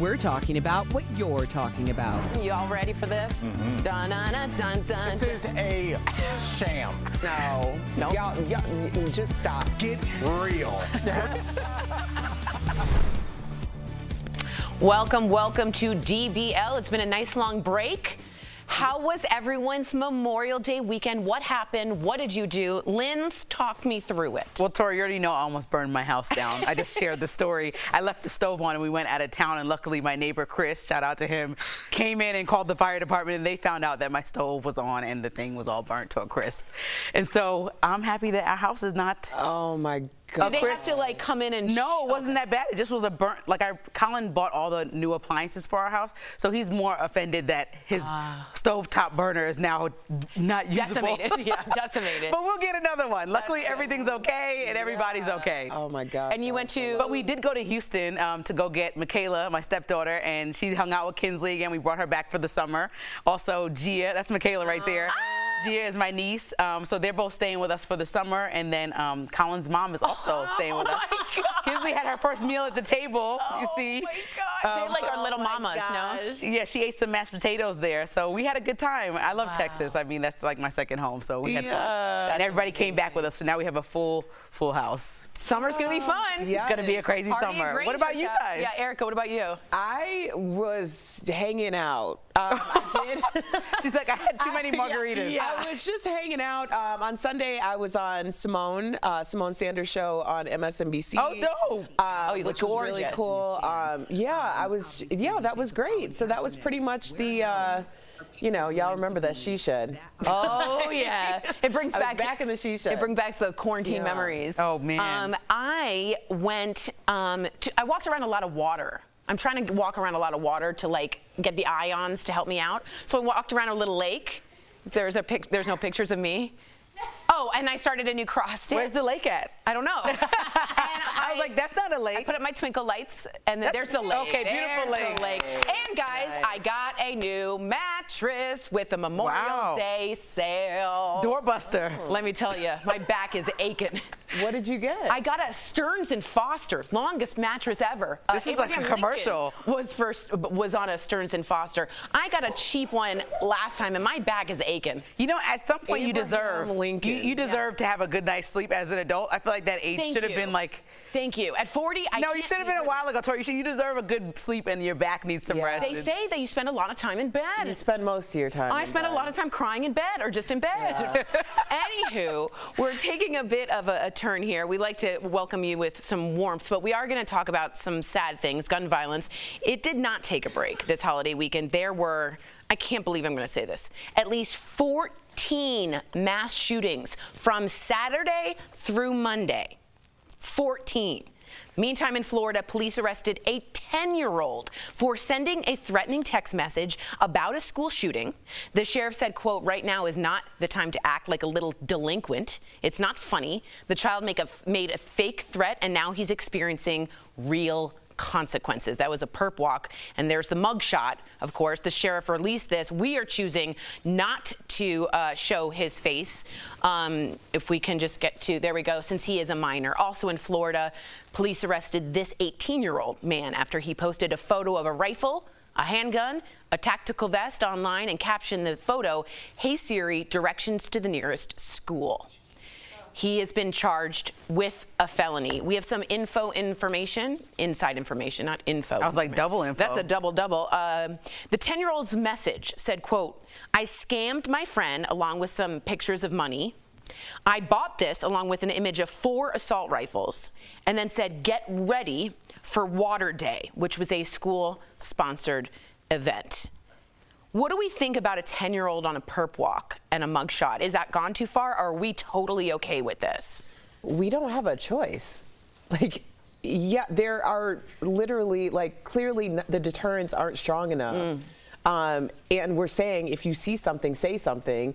we're talking about what you're talking about. You all ready for this? Dun, dun, dun, dun, dun. This is a sham. No. Nope. Y'all, just stop. Get real. Welcome to DBL. It's been a nice long break. How was everyone's Memorial Day weekend? What happened? What did you do? Linz, talk me through it. Well, Tori, you already know I almost burned my house down. I just shared the story. I left the stove on and we went out of town, and luckily my neighbor Chris, shout out to him, came in and called the fire department, and they found out that my stove was on and the thing was all burnt to a crisp. And so I'm happy that our house is not. Oh my God. Did they have to like come in and? No, it wasn't that bad. It just was a burnt. Like Colin bought all the new appliances for our house, so he's more offended that his stovetop burner is now not usable. Decimated. Yeah, decimated. But we'll get another one. Luckily, everything's okay and everybody's okay. Oh my God. And you went to? But we did go to Houston to go get Michaela, my stepdaughter, and she hung out with Kinsley again. We brought her back for the summer. Also, Gia, that's Michaela right there. Gia is my niece, so they're both staying with us for the summer, and then Colin's mom is also staying with us. Kinsley had her first meal at the table, you see. Oh my God. They're like our little mamas, no? Yeah, she ate some mashed potatoes there, so we had a good time. I love Texas. I mean, that's like my second home, so we had fun. And everybody came back with us, so now we have a full house. Summer's gonna be fun. Yeah. It's gonna be a crazy summer. What about you guys? Yeah, Erica, what about you? I was hanging out. I did. She's like, I had too many margaritas. Yeah. I was just hanging out. On Sunday, I was on Simone Sanders' show on MSNBC. Oh, dope. You look which was really gorgeous. cool. That was great. So that was pretty much the, y'all remember that she shed. Oh yeah, it brings back in the she shed. It brings back the quarantine memories. Oh man. I went. I walked around a lot of water. I'm trying to walk around a lot of water to like get the ions to help me out. So I walked around a little lake. There's no pictures of me. Oh, and I started a new cross stitch. Where's the lake at? I don't know. I was like, that's not a lake. I put up my twinkle lights, and then there's the lake. Okay, beautiful there's the lake. And guys, I got a new mattress with a Memorial Day sale. Doorbuster. Let me tell you, my back is aching. What did you get? I got a Stearns & Foster, longest mattress ever. This is like a commercial. Was on a Stearns & Foster. I got a cheap one last time, and my back is aching. You know, at some point you deserve. Lincoln. You deserve to have a good night's sleep as an adult. I feel like that age should have been like. Thank you. At 40, No, you should have been a while ago, Tori. You deserve a good sleep, and your back needs some rest. They say that you spend a lot of time in bed. You spend most of your time. I spend a lot of time crying in bed or just in bed. Anywho, we're taking a bit of a turn here. We like to welcome you with some warmth, but we are going to talk about some sad things, gun violence. It did not take a break this holiday weekend. There were, I can't believe I'm going to say this, at least 14 mass shootings from Saturday through Monday. 14. Meantime, in Florida, police arrested a 10-year-old for sending a threatening text message about a school shooting. The sheriff said, quote, right now is not the time to act like a little delinquent. It's not funny. The child made a fake threat, and now he's experiencing real consequences. That was a perp walk, and there's the mugshot. Of course, the sheriff released this. We are choosing not to show his face. If we can just get to, there we go, since he is a minor. Also in Florida, police arrested this 18-year-old man after he posted a photo of a rifle, a handgun, a tactical vest online, and captioned the photo, "Hey Siri, directions to the nearest school." He has been charged with a felony. We have some information, inside information, not info. I was like, double info. That's a double. The 10-year-old's message said, quote, I scammed my friend along with some pictures of money. I bought this along with an image of 4 assault rifles, and then said, get ready for Water Day, which was a school-sponsored event. What do we think about a 10-year-old on a perp walk and a mugshot? Is that gone too far, or are we totally okay with this? We don't have a choice. Like, yeah, there are literally, like, clearly the deterrents aren't strong enough. And we're saying, if you see something, say something.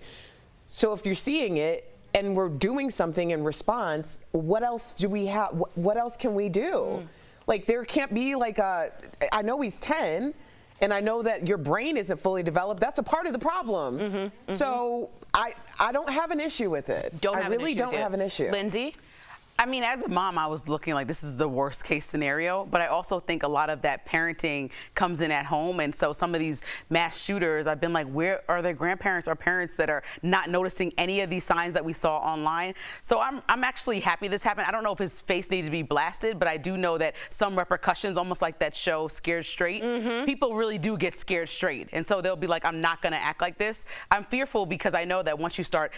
So if you're seeing it and we're doing something in response, what else do we have? What else can we do? Like, there can't be like I know he's 10. And I know that your brain isn't fully developed. That's a part of the problem. So I don't have an issue with it. I really don't have an issue. Lindsay? I mean, as a mom, I was looking like this is the worst case scenario, but I also think a lot of that parenting comes in at home. And so some of these mass shooters, I've been like, where are their grandparents or parents that are not noticing any of these signs that we saw online? So I'm actually happy this happened. I don't know if his face needed to be blasted, but I do know that some repercussions, almost like that show Scared Straight, people really do get scared straight. And so they'll be like, I'm not going to act like this. I'm fearful because I know that once you start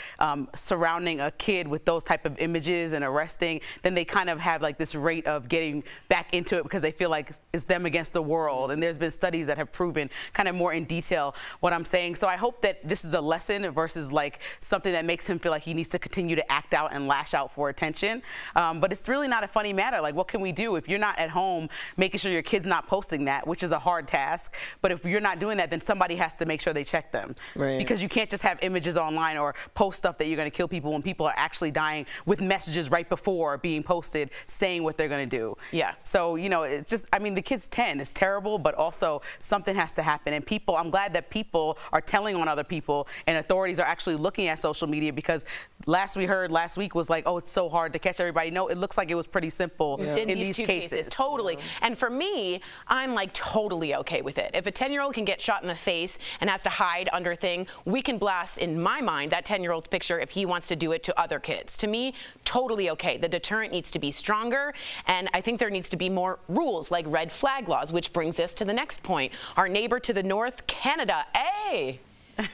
surrounding a kid with those type of images and arresting, then they kind of have like this rate of getting back into it because they feel like it's them against the world. And there's been studies that have proven kind of more in detail what I'm saying. So I hope that this is a lesson versus like something that makes him feel like he needs to continue to act out and lash out for attention. But it's really not a funny matter. Like, what can we do if you're not at home making sure your kid's not posting that, which is a hard task. But if you're not doing that, then somebody has to make sure they check them. Right. Because you can't just have images online or post stuff that you're going to kill people when people are actually dying with messages right before being posted saying what they're going to do. Yeah. So, you know, it's just, I mean, the kid's 10. It's terrible, but also something has to happen. And people, I'm glad that people are telling on other people and authorities are actually looking at social media, because last week was like, oh, it's so hard to catch everybody. No, it looks like it was pretty simple in these two cases. Totally. And for me, I'm like totally okay with it. If a 10-year-old can get shot in the face and has to hide under a thing, we can blast, in my mind, that 10-year-old's picture if he wants to do it to other kids. To me, totally okay. The deterrent needs to be stronger, and I think there needs to be more rules like red flag laws, which brings us to the next point. Our neighbor to the north, Canada. Hey.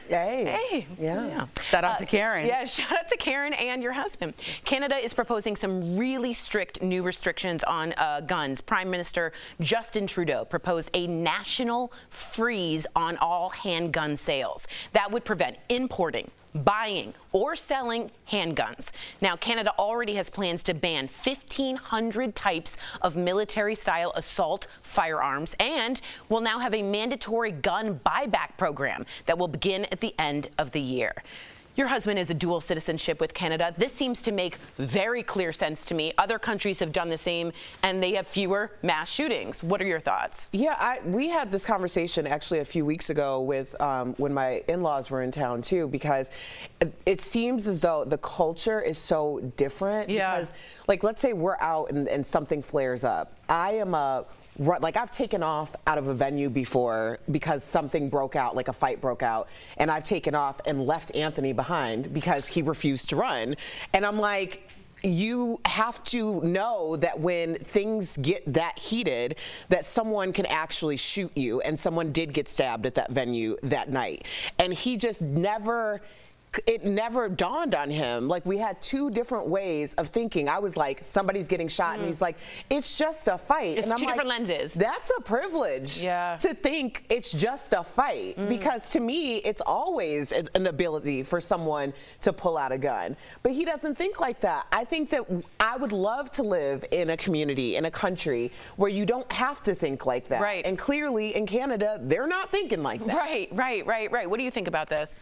Hey. Yeah. Shout out to Karen. Yeah, shout out to Karen and your husband. Canada is proposing some really strict new restrictions on guns. Prime Minister Justin Trudeau proposed a national freeze on all handgun sales. That would prevent importing, buying, or selling handguns. Now, Canada already has plans to ban 1,500 types of military-style assault firearms and will now have a mandatory gun buyback program that will begin at the end of the year. Your husband is a dual citizenship with Canada. This seems to make very clear sense to me. Other countries have done the same, and they have fewer mass shootings. What are your thoughts? Yeah, we had this conversation actually a few weeks ago with when my in-laws were in town too, because it seems as though the culture is so different. Yeah. Because, like, let's say we're out and something flares up. I've taken off out of a venue before because something broke out, like a fight broke out, and I've taken off and left Anthony behind because he refused to run. And I'm like, you have to know that when things get that heated, that someone can actually shoot you, and someone did get stabbed at that venue that night. And he just it never dawned on him. Like, we had two different ways of thinking. I was like, somebody's getting shot, and he's like, it's just a fight. It's and I'm two different lenses. That's a privilege to think it's just a fight, because to me, it's always an ability for someone to pull out a gun. But he doesn't think like that. I think that I would love to live in a community, in a country where you don't have to think like that. Right. And clearly in Canada, they're not thinking like that. Right. What do you think about this?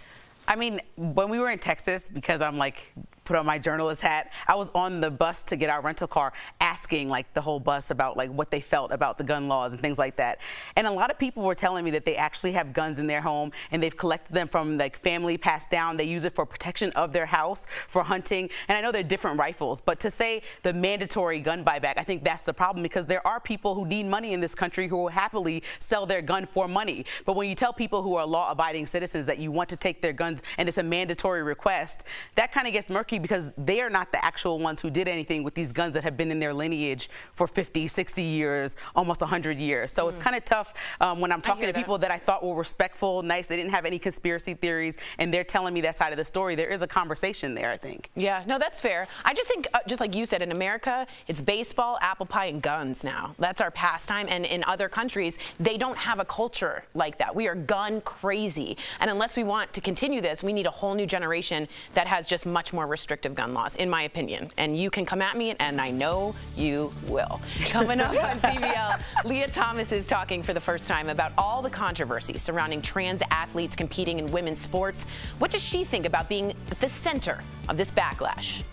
I mean, when we were in Texas, because I'm like, put on my journalist hat, I was on the bus to get our rental car asking like the whole bus about like what they felt about the gun laws and things like that. And a lot of people were telling me that they actually have guns in their home and they've collected them from like family passed down. They use it for protection of their house, for hunting. And I know they're different rifles, but to say the mandatory gun buyback, I think that's the problem, because there are people who need money in this country who will happily sell their gun for money. But when you tell people who are law-abiding citizens that you want to take their guns and it's a mandatory request, that kind of gets murky, because they are not the actual ones who did anything with these guns that have been in their lineage for 50, 60 years, almost 100 years. So it's kind of tough when I'm talking to people that I thought were respectful, nice, they didn't have any conspiracy theories, and they're telling me that side of the story. There is a conversation there, I think. Yeah, no, that's fair. I just think, just like you said, in America, it's baseball, apple pie, and guns now. That's our pastime, and in other countries, they don't have a culture like that. We are gun crazy, and unless we want to continue this, we need a whole new generation that has just much more restrictive gun laws, in my opinion. And you can come at me, and I know you will. Coming up on DBL, Leah Thomas is talking for the first time about all the controversy surrounding trans athletes competing in women's sports. What does she think about being at the center of this backlash?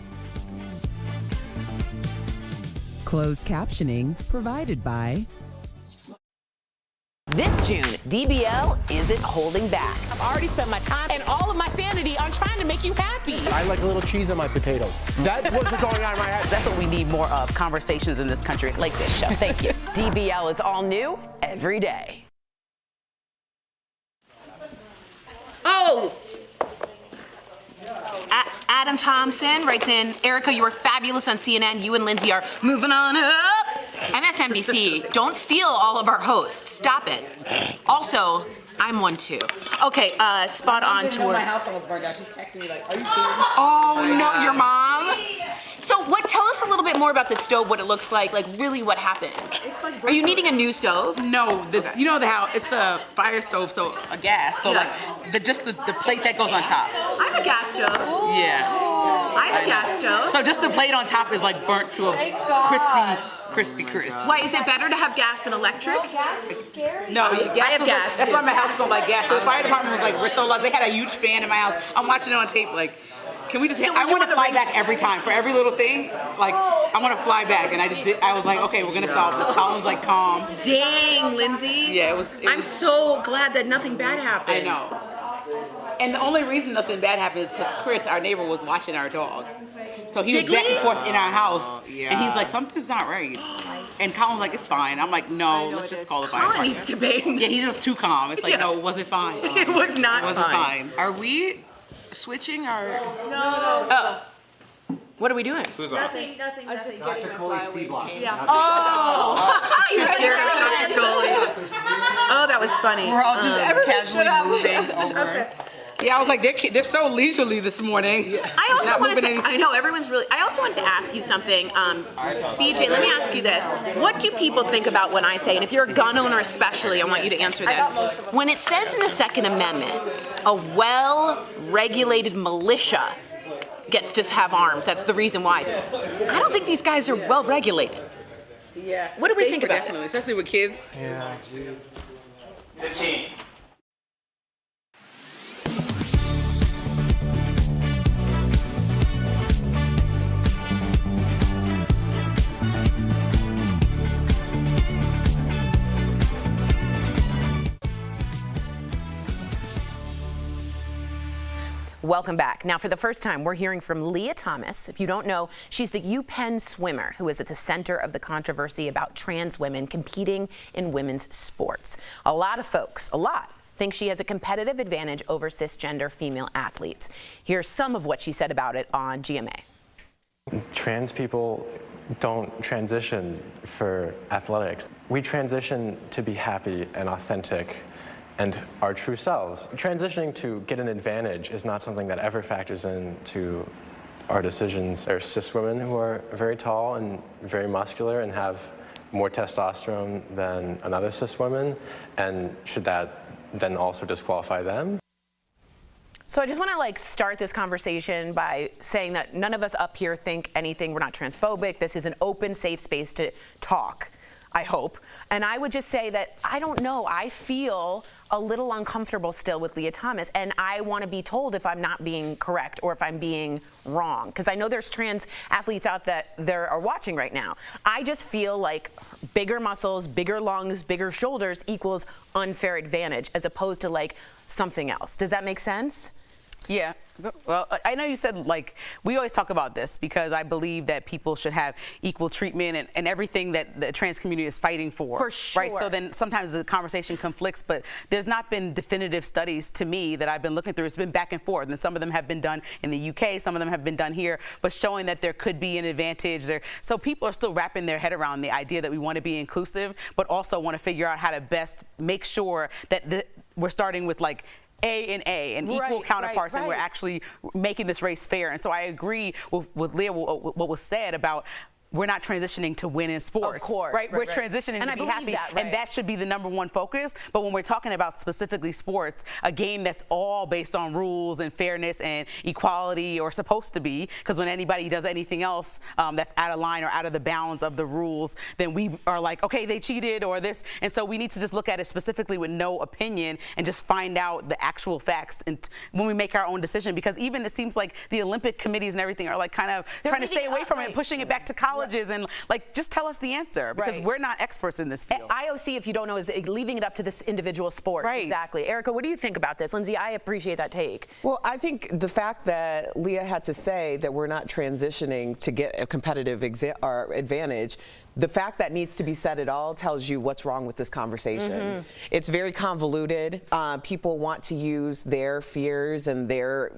Closed captioning provided by This June, DBL isn't holding back. I've already spent my time and all of my sanity on trying to make you happy. I like a little cheese on my potatoes. That wasn't going on in my head. That's what we need more of, conversations in this country. Like this show. Thank you. DBL is all new every day. Oh! Adam Thompson writes in, Erica, you were fabulous on CNN. You and Lindsay are moving on up. MSNBC, don't steal all of our hosts. Stop it. Also, I'm one too. Okay, spot on tour. My house almost burned down. She's texting me like, are you kidding? Oh no, your mom? So tell us a little bit more about the stove, what it looks like really what happened. Are you needing a new stove? No, you know how it's a fire stove, so a gas. So just the plate that goes on top. I have a gas stove. Yeah. I have a gas stove. So just the plate on top is like burnt to a crispy crisp. Why, is it better to have gas than electric? Gas is scary. No, gas I have gas. That's why my house smelled like gas. So the fire department was like, we're so lucky. They had a huge fan in my house. I'm watching it on tape like, can we just, I want to fly back every time. For every little thing, like, I want to fly back. And I was like, okay, we're going to solve this. Colin's like calm. Dang, Lindsay. Yeah, it was. I'm so glad that nothing bad happened. I know. And the only reason nothing bad happened is because Chris, our neighbor, was watching our dog. So he was back and forth in our house. And he's like, something's not right. And Colin's like, it's fine. I'm like, no, let's just call the fire Colin department. needs to bathe. Yeah, he's just too calm. It's like, no, it wasn't fine. It was not It wasn't fine. fine. Are we switching our... Oh. What are we doing? Nothing. Oh! You're scared of Dr. Coley. Oh, that was funny. We're all just casually moving over. Yeah, I was like, they're so leisurely this morning. I also wanted to, I know everyone's really, I also wanted to ask you something. BJ, let me ask you this. What do people think about when I say, and if you're a gun owner especially, I want you to answer this. When it says in the Second Amendment, a well-regulated militia gets to have arms, that's the reason why. I don't think these guys are well-regulated. Yeah. What do we think about definitely, especially with kids? Yeah. 15. Welcome back. Now, for the first time, we're hearing from Leah Thomas. If you don't know, she's the UPenn swimmer who is at the center of the controversy about trans women competing in women's sports. A lot of folks, think she has a competitive advantage over cisgender female athletes. Here's some of what she said about it on GMA. Trans people don't transition for athletics. We transition to be happy and authentic and our true selves. Transitioning to get an advantage is not something that ever factors into our decisions. There are cis women who are very tall and very muscular and have more testosterone than another cis woman, and should that then also disqualify them? So I just want to start this conversation by saying that none of us up here think anything. We're not transphobic. This is an open, safe space to talk, I hope. And I would just say that I don't know. I feel a little uncomfortable still with Leah Thomas, and I want to be told if I'm not being correct or if I'm being wrong, because I know there's trans athletes out there are watching right now. I just feel like bigger muscles, bigger lungs, bigger shoulders equals unfair advantage as opposed to something else. Does that make sense? Yeah. Well, I know you said, we always talk about this because I believe that people should have equal treatment and everything that the trans community is fighting for. For sure. Right? So then sometimes the conversation conflicts, but there's not been definitive studies to me that I've been looking through. It's been back and forth, and some of them have been done in the UK, some of them have been done here, but showing that there could be an advantage there. So people are still wrapping their head around the idea that we want to be inclusive, but also want to figure out how to best make sure that we're starting with A and equal counterparts, and we're actually making this race fair. And so I agree with Leah, what was said about we're not transitioning to win in sports. Of course. Right? We're transitioning to be happy. And that should be the #1 focus. But when we're talking about specifically sports, a game that's all based on rules and fairness and equality, or supposed to be, because when anybody does anything else that's out of line or out of the bounds of the rules, then we are like, okay, they cheated or this. And so we need to just look at it specifically with no opinion and just find out the actual facts and when we make our own decision. Because even it seems like the Olympic committees and everything are kind of trying to stay away from it and pushing it back to college colleges and like just tell us the answer because Right. we're not experts in this field. IOC, if you don't know, is leaving it up to this individual sport. Right. Exactly. Erica, what do you think about this? Lindsay, I appreciate that take. Well, I think the fact that Leah had to say that we're not transitioning to get a competitive advantage, the fact that needs to be said at all tells you what's wrong with this conversation. It's very convoluted. People want to use their fears and their,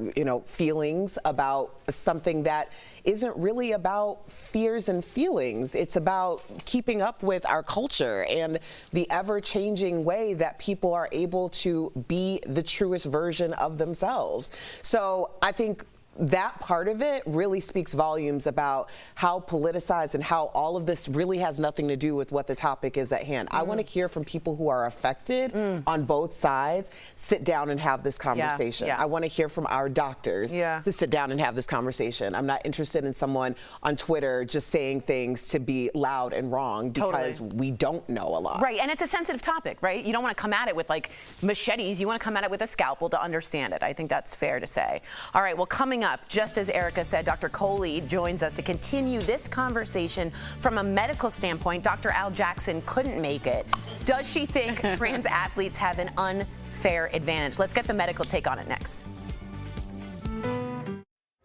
feelings about something that isn't really about fears and feelings. It's about keeping up with our culture and the ever-changing way that people are able to be the truest version of themselves. So I think that part of it really speaks volumes about how politicized and how all of this really has nothing to do with what the topic is at hand. I want to hear from people who are affected on both sides, sit down and have this conversation. yeah. I want to hear from our doctors to sit down and have this conversation. I'm not interested in someone on Twitter just saying things to be loud and wrong because we don't know a lot. Right, and it's a sensitive topic, right? You don't want to come at it with like machetes. You want to come at it with a scalpel to understand it. I think that's fair to say. All right, well, coming up, just as Erica said, Dr. Coley joins us to continue this conversation from a medical standpoint. Dr. Al Jackson couldn't make it. Does she think trans athletes have an unfair advantage? Let's get the medical take on it next.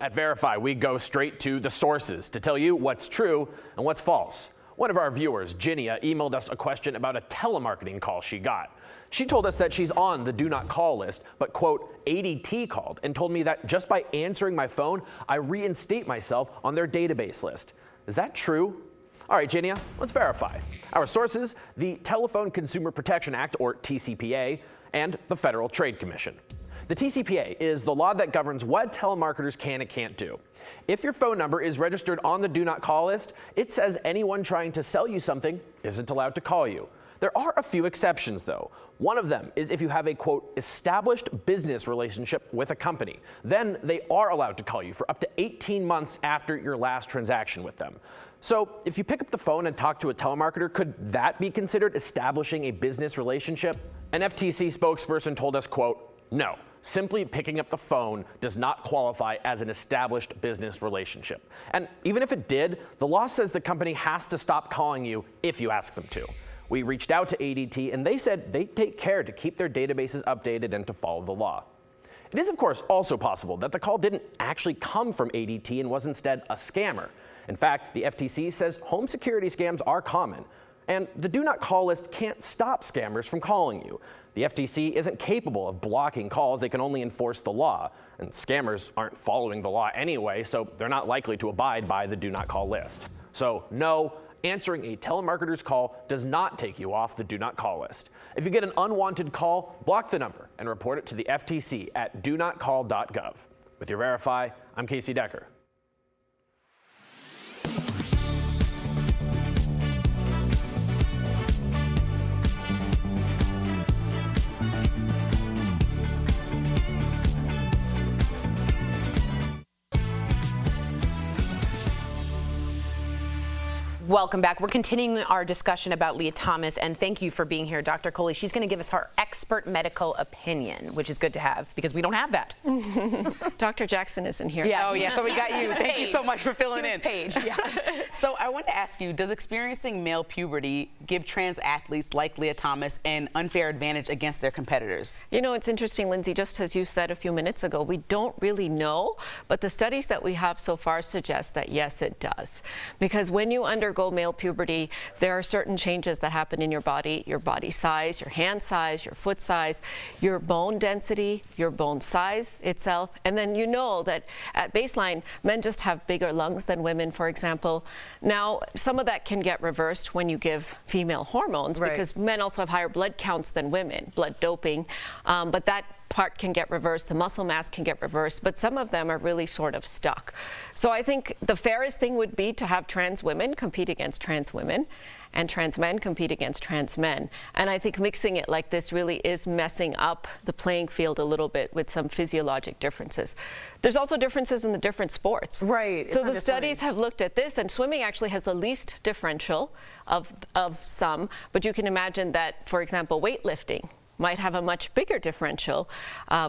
At Verify, we go straight to the sources to tell you what's true and what's false. One of our viewers, Ginia, emailed us a question about a telemarketing call she got. She told us that she's on the do not call list, but, quote, ADT called and told me that just by answering my phone, I reinstate myself on their database list. Is that true? All right, Ginia, let's verify. Our sources, the Telephone Consumer Protection Act, or TCPA, and the Federal Trade Commission. The TCPA is the law that governs what telemarketers can and can't do. If your phone number is registered on the do not call list, it says anyone trying to sell you something isn't allowed to call you. There are a few exceptions, though. One of them is if you have a, quote, established business relationship with a company. Then they are allowed to call you for up to 18 months after your last transaction with them. So if you pick up the phone and talk to a telemarketer, could that be considered establishing a business relationship? An FTC spokesperson told us, quote, no, simply picking up the phone does not qualify as an established business relationship. And even if it did, the law says the company has to stop calling you if you ask them to. We reached out to ADT and they said they take care to keep their databases updated and to follow the law. It is, of course, also possible that the call didn't actually come from ADT and was instead a scammer. In fact, the FTC says home security scams are common, and the do not call list can't stop scammers from calling you. The FTC isn't capable of blocking calls, they can only enforce the law, and scammers aren't following the law anyway, so they're not likely to abide by the do not call list. So no, answering a telemarketer's call does not take you off the do not call list. If you get an unwanted call, block the number and report it to the FTC at donotcall.gov. With your Verify, I'm Casey Decker. Welcome back. We're continuing our discussion about Leah Thomas, and thank you for being here, Dr. Coley. She's going to give us her expert medical opinion, which is good to have because we don't have that. Dr. Jackson isn't here. Yeah, oh yeah, so we got you. Thank you so much for filling in. Paige, yeah. So I want to ask you, does experiencing male puberty give trans athletes like Leah Thomas an unfair advantage against their competitors? You know, it's interesting, Lindsay, just as you said a few minutes ago, we don't really know, but the studies that we have so far suggest that yes, it does. Because when you undergo male puberty, there are certain changes that happen in your body size, your hand size, your foot size, your bone density, your bone size itself. And then you know that at baseline, men just have bigger lungs than women, for example. Now, some of that can get reversed when you give female hormones, because men also have higher blood counts than women, blood doping, but that part can get reversed, the muscle mass can get reversed, but some of them are really sort of stuck. So I think the fairest thing would be to have trans women compete against trans women and trans men compete against trans men. And I think mixing it like this really is messing up the playing field a little bit with some physiologic differences. There's also differences in the different sports. Right. So the studies have looked at this, and swimming actually has the least differential of some, but you can imagine that, for example, weightlifting might have a much bigger differential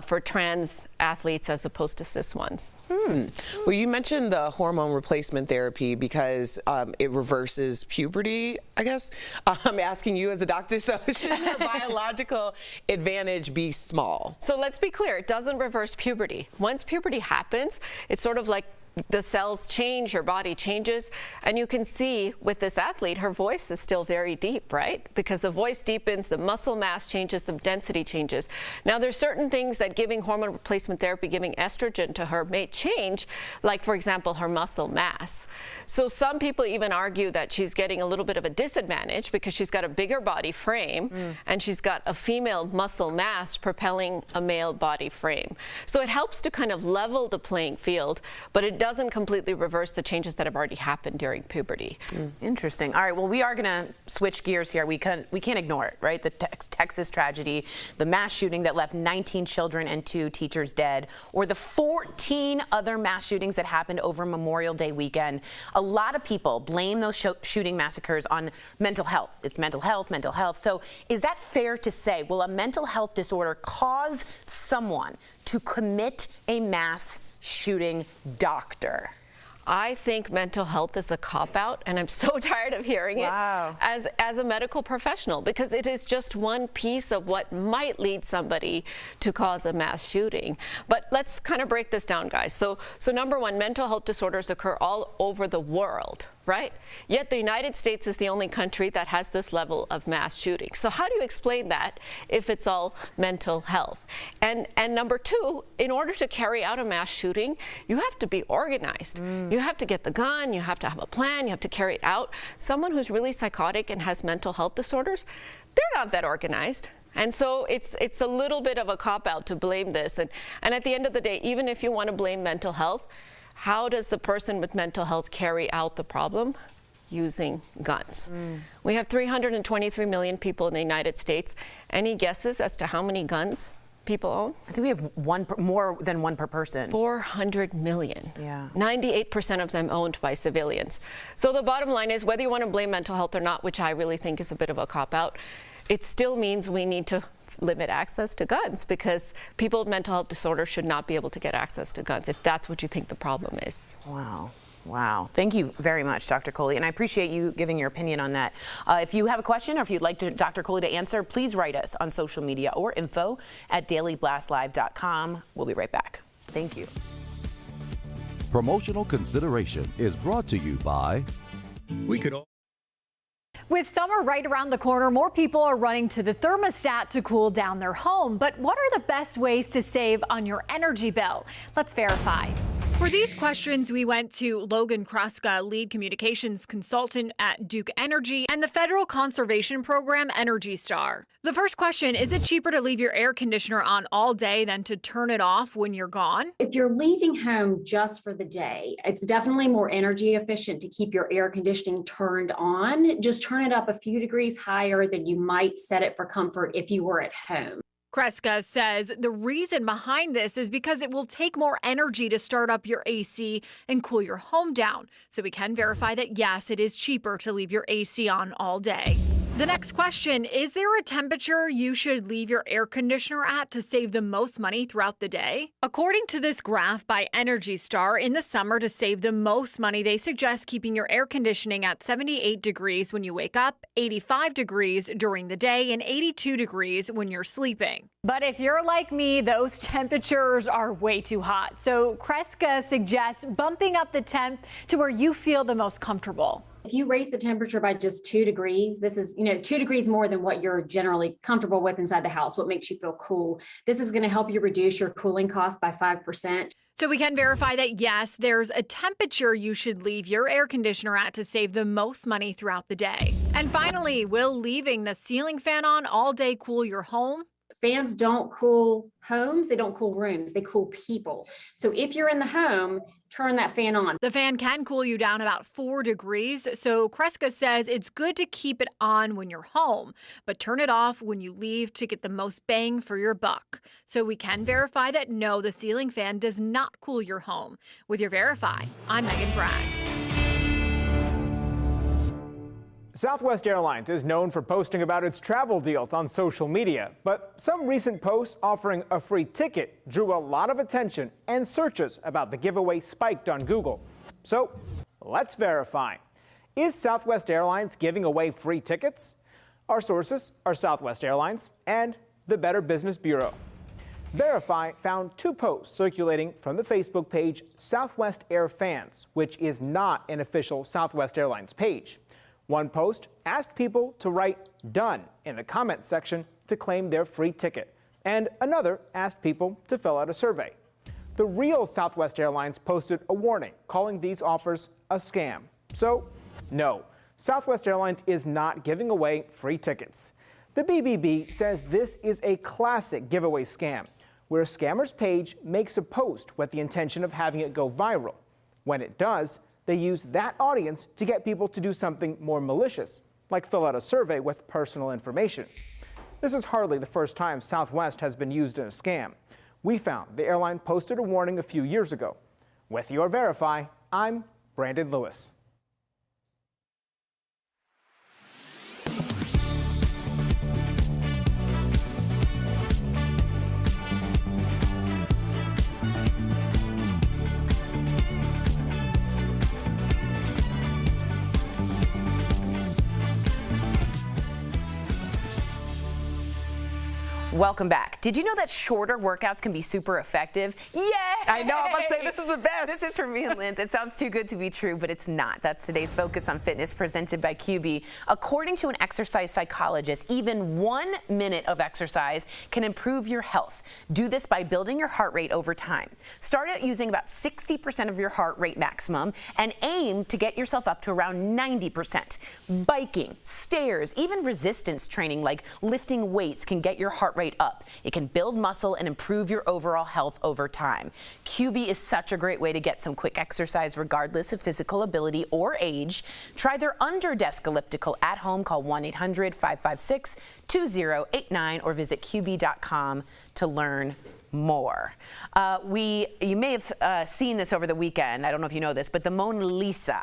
for trans athletes as opposed to cis ones. Well, you mentioned the hormone replacement therapy because it reverses puberty, I guess. I'm asking you as a doctor, so should your biological advantage be small? So let's be clear, it doesn't reverse puberty. Once puberty happens, it's sort of like the cells change, your body changes, and you can see with this athlete, her voice is still very deep, right? Because the voice deepens, the muscle mass changes, the density changes. Now, there's certain things that giving hormone replacement therapy, giving estrogen to her may change, like, for example, her muscle mass. So some people even argue that she's getting a little bit of a disadvantage because she's got a bigger body frame and she's got a female muscle mass propelling a male body frame. So it helps to kind of level the playing field, but it doesn't completely reverse the changes that have already happened during puberty. Interesting. All right, well, we are going to switch gears here. We can't ignore it, right? The Texas tragedy, the mass shooting that left 19 children and 2 teachers dead, or the 14 other mass shootings that happened over Memorial Day weekend. A lot of people blame those shooting massacres on mental health. It's mental health, mental health. So is that fair to say? Will a mental health disorder cause someone to commit a mass shooting, doctor? I think mental health is a cop-out, and I'm so tired of hearing it as a medical professional, because it is just one piece of what might lead somebody to cause a mass shooting. But let's kind of break this down, guys. So number one, mental health disorders occur all over the world, right? Yet the United States is the only country that has this level of mass shooting. So how do you explain that if it's all mental health? And number two, in order to carry out a mass shooting, you have to be organized. You have to get the gun, you have to have a plan, you have to carry it out. Someone who's really psychotic and has mental health disorders, they're not that organized. And so it's a little bit of a cop-out to blame this. And at the end of the day, even if you want to blame mental health, how does the person with mental health carry out the problem? Using guns. We have 323 million people in the United States. Any guesses as to how many guns people own? I think we have more than one per person. 400 million. Yeah. 98% of them owned by civilians. So the bottom line is, whether you want to blame mental health or not, which I really think is a bit of a cop-out, it still means we need to limit access to guns, because people with mental health disorders should not be able to get access to guns if that's what you think the problem is. Wow. Wow. Thank you very much, Dr. Coley. And I appreciate you giving your opinion on that. If you have a question or if you'd like Dr. Coley to answer, please write us on social media or info@dailyblastlive.com. We'll be right back. Thank you. Promotional consideration is brought to you by With summer right around the corner, more people are running to the thermostat to cool down their home. But what are the best ways to save on your energy bill? Let's verify. For these questions, we went to Logan Kreska, lead communications consultant at Duke Energy and the federal conservation program Energy Star. The first question, is it cheaper to leave your air conditioner on all day than to turn it off when you're gone? If you're leaving home just for the day, it's definitely more energy efficient to keep your air conditioning turned on. Just turn it up a few degrees higher than you might set it for comfort if you were at home. Kreska says the reason behind this is because it will take more energy to start up your AC and cool your home down. So we can verify that, yes, it is cheaper to leave your AC on all day. The next question, is there a temperature you should leave your air conditioner at to save the most money throughout the day? According to this graph by Energy Star, in the summer to save the most money, they suggest keeping your air conditioning at 78 degrees when you wake up, 85 degrees during the day, and 82 degrees when you're sleeping. But if you're like me, those temperatures are way too hot. So Kreska suggests bumping up the temp to where you feel the most comfortable. If you raise the temperature by just 2 degrees, this is, 2 degrees more than what you're generally comfortable with inside the house, what makes you feel cool. This is going to help you reduce your cooling costs by 5%. So we can verify that, yes, there's a temperature you should leave your air conditioner at to save the most money throughout the day. And finally, will leaving the ceiling fan on all day cool your home? Fans don't cool homes, they don't cool rooms, they cool people. So if you're in the home, turn that fan on. The fan can cool you down about 4 degrees, so Kreska says it's good to keep it on when you're home, but turn it off when you leave to get the most bang for your buck. So we can verify that, no, the ceiling fan does not cool your home. With your Verify, I'm Megan Bragg. Southwest Airlines is known for posting about its travel deals on social media, but some recent posts offering a free ticket drew a lot of attention and searches about the giveaway spiked on Google. So let's verify. Is Southwest Airlines giving away free tickets? Our sources are Southwest Airlines and the Better Business Bureau. Verify found two posts circulating from the Facebook page Southwest Air Fans, which is not an official Southwest Airlines page. One post asked people to write "done" in the comment section to claim their free ticket, and another asked people to fill out a survey. The real Southwest Airlines posted a warning calling these offers a scam. So, no, Southwest Airlines is not giving away free tickets. The BBB says this is a classic giveaway scam, where a scammer's page makes a post with the intention of having it go viral. When it does, they use that audience to get people to do something more malicious, like fill out a survey with personal information. This is hardly the first time Southwest has been used in a scam. We found the airline posted a warning a few years ago. With your Verify, I'm Brandon Lewis. Welcome back. Did you know that shorter workouts can be super effective? Yay! I know, I'm about to say this is the best. This is for me and Linz. It sounds too good to be true, but it's not. That's today's Focus on Fitness presented by QB. According to an exercise psychologist, even 1 minute of exercise can improve your health. Do this by building your heart rate over time. Start at using about 60% of your heart rate maximum and aim to get yourself up to around 90%. Biking, stairs, even resistance training like lifting weights can get your heart rate up. It can build muscle and improve your overall health over time. QB is such a great way to get some quick exercise regardless of physical ability or age. Try their under-desk elliptical at home. Call 1-800-556-2089 or visit QB.com to learn more. You may have seen this over the weekend. I don't know if you know this, but the Mona Lisa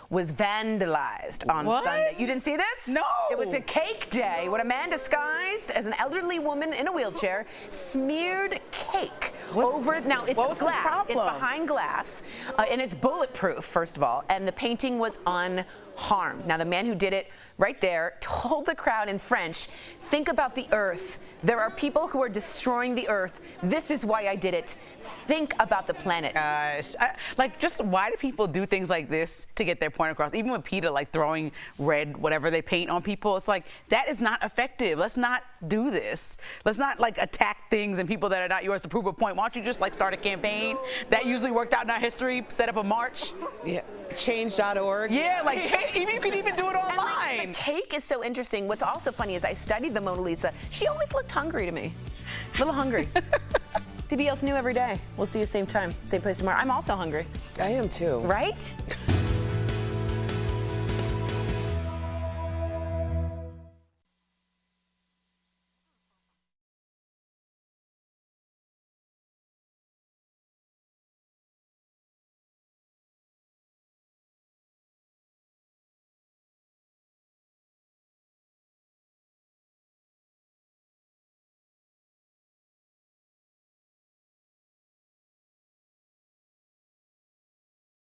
was vandalized on Sunday. You didn't see this? No. It was a cake day when a man disguised as an elderly woman in a wheelchair smeared cake over it. Now, it's what was glass. his problem? It's behind glass, and it's bulletproof, first of all, and the painting was unharmed. Now, the man who did it right there told the crowd in French, "Think about the earth. There are people who are destroying the earth. This is why I did it. Think about the planet." Gosh, just why do people do things like this to get their point across? Even with PETA, like throwing red, whatever they paint on people, it's like, that is not effective. Let's not do this. Let's not like attack things and people that are not yours to prove a point. Why don't you just like start a campaign? That usually worked out in our history, set up a march. Yeah, change.org. Yeah, like you can even do it online. And the cake is so interesting. What's also funny is I studied the Mona Lisa. She always looked hungry to me. A little hungry. DBL's new every day. We'll see you same time, same place tomorrow. I'm also hungry. I am too. Right?